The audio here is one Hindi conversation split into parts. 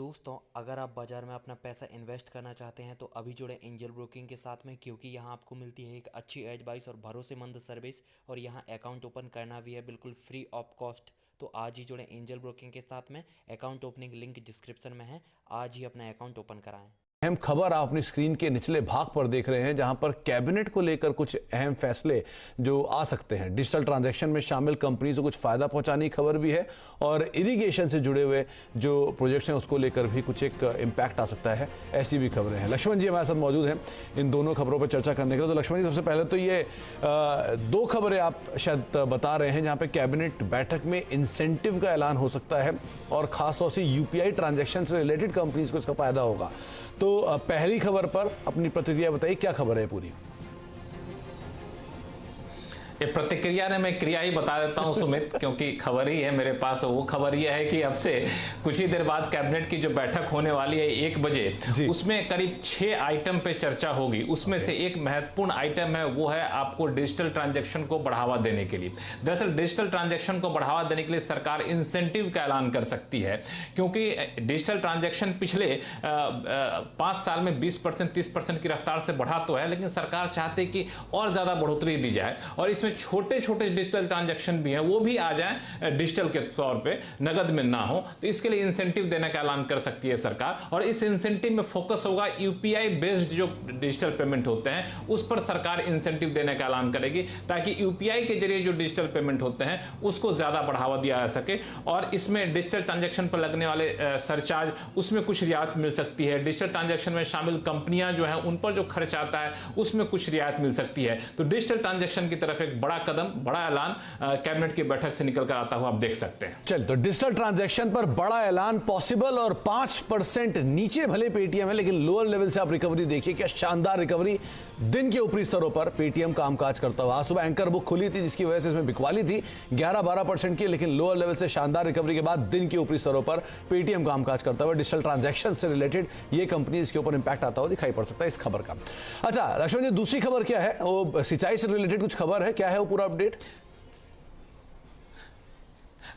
दोस्तों, अगर आप बाज़ार में अपना पैसा इन्वेस्ट करना चाहते हैं तो अभी जुड़े एंजल ब्रोकिंग के साथ में, क्योंकि यहाँ आपको मिलती है एक अच्छी एडवाइस और भरोसेमंद सर्विस। और यहाँ अकाउंट ओपन करना भी है बिल्कुल फ्री ऑफ कॉस्ट। तो आज ही जुड़े एंजल ब्रोकिंग के साथ में। अकाउंट ओपनिंग लिंक डिस्क्रिप्शन में है। आज ही अपना अकाउंट ओपन कराएं। अहम खबर आप अपनी स्क्रीन के निचले भाग पर देख रहे हैं, जहां पर कैबिनेट को लेकर कुछ अहम फैसले जो आ सकते हैं। डिजिटल ट्रांजैक्शन में शामिल कंपनी को कुछ फायदा पहुंचाने की खबर भी है, और इरिगेशन से जुड़े हुए जो प्रोजेक्ट्स हैं उसको लेकर भी कुछ एक इम्पैक्ट आ सकता है, ऐसी भी खबरें हैं। लक्ष्मण जी हमारे साथ मौजूद हैं इन दोनों खबरों पर चर्चा करने के लिए। तो लक्ष्मण जी, सबसे पहले तो ये दो खबरें आप शायद बता रहे हैं जहां पर कैबिनेट बैठक में इंसेंटिव का ऐलान हो सकता है, और खासतौर से यूपीआई ट्रांजैक्शन से रिलेटेड कंपनीज को इसका फायदा होगा। तो पहली खबर पर अपनी प्रतिक्रिया बताइए, क्या खबर है पूरी? ये प्रतिक्रिया ने मैं क्रिया ही बता देता हूं सुमित, क्योंकि खबर ही है मेरे पास। वो खबर ये है कि अब से कुछ ही देर बाद कैबिनेट की जो बैठक होने वाली है 1 बजे, उसमें करीब 6 आइटम पे चर्चा होगी। उसमें से एक महत्वपूर्ण आइटम है, वो है आपको डिजिटल ट्रांजैक्शन को बढ़ावा देने के लिए। दरअसल डिजिटल ट्रांजैक्शन को बढ़ावा देने के लिए सरकार इंसेंटिव का ऐलान कर सकती है, क्योंकि डिजिटल ट्रांजैक्शन पिछले 5 साल में 20% 30% की रफ्तार से बढ़ा तो है, लेकिन सरकार चाहती है कि और ज्यादा बढ़ोतरी दी जाए, और इसमें छोटे छोटे डिजिटल ट्रांजैक्शन भी हैं, वो भी आ जाएं डिजिटल के तौर पे, नगद में ना हो। तो इसके लिए इंसेंटिव देने का ऐलान कर सकती है सरकार, और इस इंसेंटिव में फोकस होगा यूपीआई बेस्ड जो डिजिटल पेमेंट होते हैं उस पर सरकार इंसेंटिव देने का ऐलान करेगी, ताकि यूपीआई के जरिए जो डिजिटल पेमेंट होते हैं उसको ज्यादा बढ़ावा दिया जा सके। और इसमें डिजिटल ट्रांजैक्शन पर लगने वाले सरचार्ज, उसमें कुछ रियायत मिल सकती है। डिजिटल ट्रांजैक्शन में शामिल कंपनियां जो है उन पर जो खर्च आता है उसमें कुछ रियायत मिल सकती है। तो डिजिटल ट्रांजैक्शन की तरफ एक बड़ा कदम, बड़ा ऐलान कैबिनेट की बैठक से निकल कर आता हुआ आप देख सकते हैं। चल, तो डिजिटल ट्रांजैक्शन पर बड़ा ऐलान पॉसिबल, और 5% नीचे भले पेटीएम है, लेकिन लोअर लेवल से आप रिकवरी देखिए, क्या शानदार रिकवरी। दिन के ऊपरी स्तरों पर पेटीएम कामकाज करता हुआ। आज सुबह एंकर बुक खुली थी, जिसकी वजह से इसमें बिकवाली थी 11-12% की, लेकिन लोअर लेवल से शानदार रिकवरी के बाद दिन के ऊपरी स्तरों पर पेटीएम कामकाज करता हुआ। डिजिटल ट्रांजैक्शन से रिलेटेड ये कंपनी, इसके ऊपर इंपैक्ट आता हुआ दिखाई पड़ सकता है इस खबर का। अच्छा लक्ष्मण जी, दूसरी खबर क्या है? वो सिंचाई से रिलेटेड कुछ खबर है, क्या है वो पूरा अपडेट?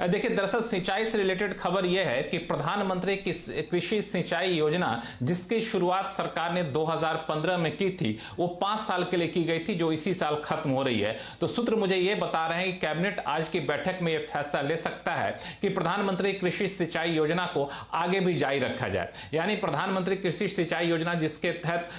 देखिए, दरअसल सिंचाई से रिलेटेड खबर यह है कि प्रधानमंत्री कृषि सिंचाई योजना, जिसकी शुरुआत सरकार ने 2015 में की थी, वो 5 साल के लिए की गई थी, जो इसी साल खत्म हो रही है। तो सूत्र मुझे यह बता रहे हैं कि कैबिनेट आज की बैठक में यह फैसला ले सकता है कि प्रधानमंत्री कृषि सिंचाई योजना को आगे भी जारी रखा जाए। यानी प्रधानमंत्री कृषि सिंचाई योजना, जिसके तहत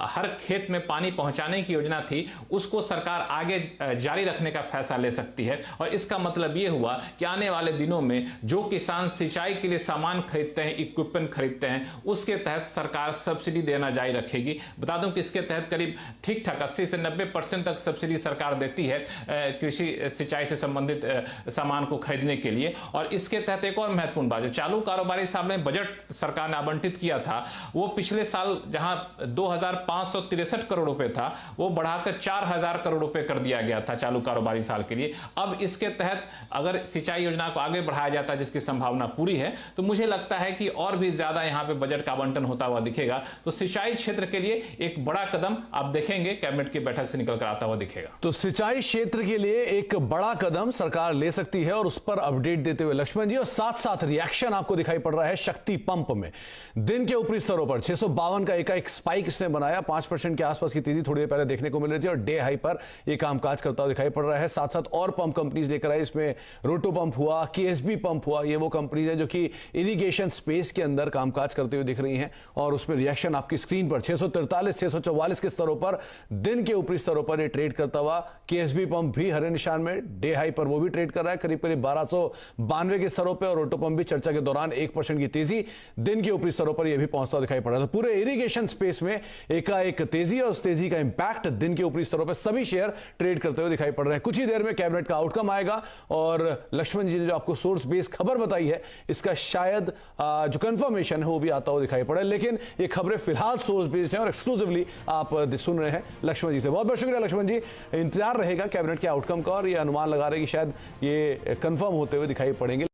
हर खेत में पानी पहुंचाने की योजना थी, उसको सरकार आगे जारी रखने का फैसला ले सकती है। और इसका मतलब यह हुआ कि आने वाले दिनों में जो किसान सिंचाई के लिए सामान खरीदते हैं, इक्विपमेंट खरीदते हैं, उसके तहत सरकार सब्सिडी देना जारी रखेगी। बता दूं कि इसके तहत करीब ठीक ठाक 80 से 90% तक सब्सिडी सरकार देती है कृषि सिंचाई से संबंधित सामान को खरीदने के लिए। और इसके तहत एक और महत्वपूर्ण बात, जो चालू कारोबारी साल में बजट सरकार ने आवंटित किया था, वो पिछले साल जहां 2563 करोड़ रुपए था, वो बढ़ाकर 4000 करोड़ रुपए कर दिया गया था चालू कारोबारी साल के लिए। अब इसके तहत अगर सिंचाई योजना को आगे बढ़ाया जाता है, जिसकी संभावना पूरी है, तो मुझे लगता है कि और भी ज्यादा यहां पे बजट का आवंटन होता हुआ दिखेगा। तो सिंचाई क्षेत्र के लिए एक बड़ा कदम आप देखेंगे कैबिनेट की बैठक से निकल कर आता हुआ दिखेगा। तो सिंचाई क्षेत्र के लिए एक बड़ा कदम सरकार ले सकती है, और उस पर अपडेट देते हुए लक्ष्मण जी, और साथ साथ रिएक्शन आपको दिखाई पड़ रहा है शक्ति पंप में। दिन के ऊपरी स्तरों पर 652 का एक स्पाइक इसने बनाया, 5% के आसपास की तेजी थोड़ी देर पहले देखने को मिल रही थी, और डे हाई पर यह कामकाज करता हुआ दिखाई पड़ रहा है। साथ साथ और पंप कंपनीज लेकर आई, इसमें रोटो पंप हुआ, केएसबी पंप हुआ। ये वो कंपनीज है जो कि इरिगेशन स्पेस के अंदर कामकाज करते हुए दिख रही हैं, और उसमें रिएक्शन आपकी स्क्रीन पर 643 644 के स्तरों पर, दिन के ऊपरी स्तरों पर ये ट्रेड करता हुआ। केएसबी पंप भी हरे निशान में, डे हाई पर वो भी ट्रेड कर रहा है करीब 1292 के स्तरों पर, और रोटो पंप भी चर्चा के दौरान 1% की तेजी, दिन के ऊपरी स्तरों पर यह भी पहुंचता दिखाई पड़ रहा है। तो पूरे इरिगेशन स्पेस में एकाएक तेजी, और उस तेजी का इंपैक्ट दिन के ऊपरी स्तरों पर सभी शेयर ट्रेड करते हुए दिखाई पड़ रहे हैं। कुछ ही देर में कैबिनेट का आउटकम आएगा, और लक्ष्मण जी ने जो आपको सोर्स बेस खबर बताई है, इसका शायद जो कंफर्मेशन है वो भी आता हुआ दिखाई पड़े, लेकिन ये खबरें फिलहाल सोर्स बेस्ड हैं और एक्सक्लूसिवली आप सुन रहे हैं लक्ष्मण जी से। बहुत बहुत शुक्रिया लक्ष्मण जी। इंतजार रहेगा कैबिनेट के आउटकम का, और ये अनुमान लगा रहे हैं कि शायद ये कंफर्म होते हुए दिखाई पड़ेंगे।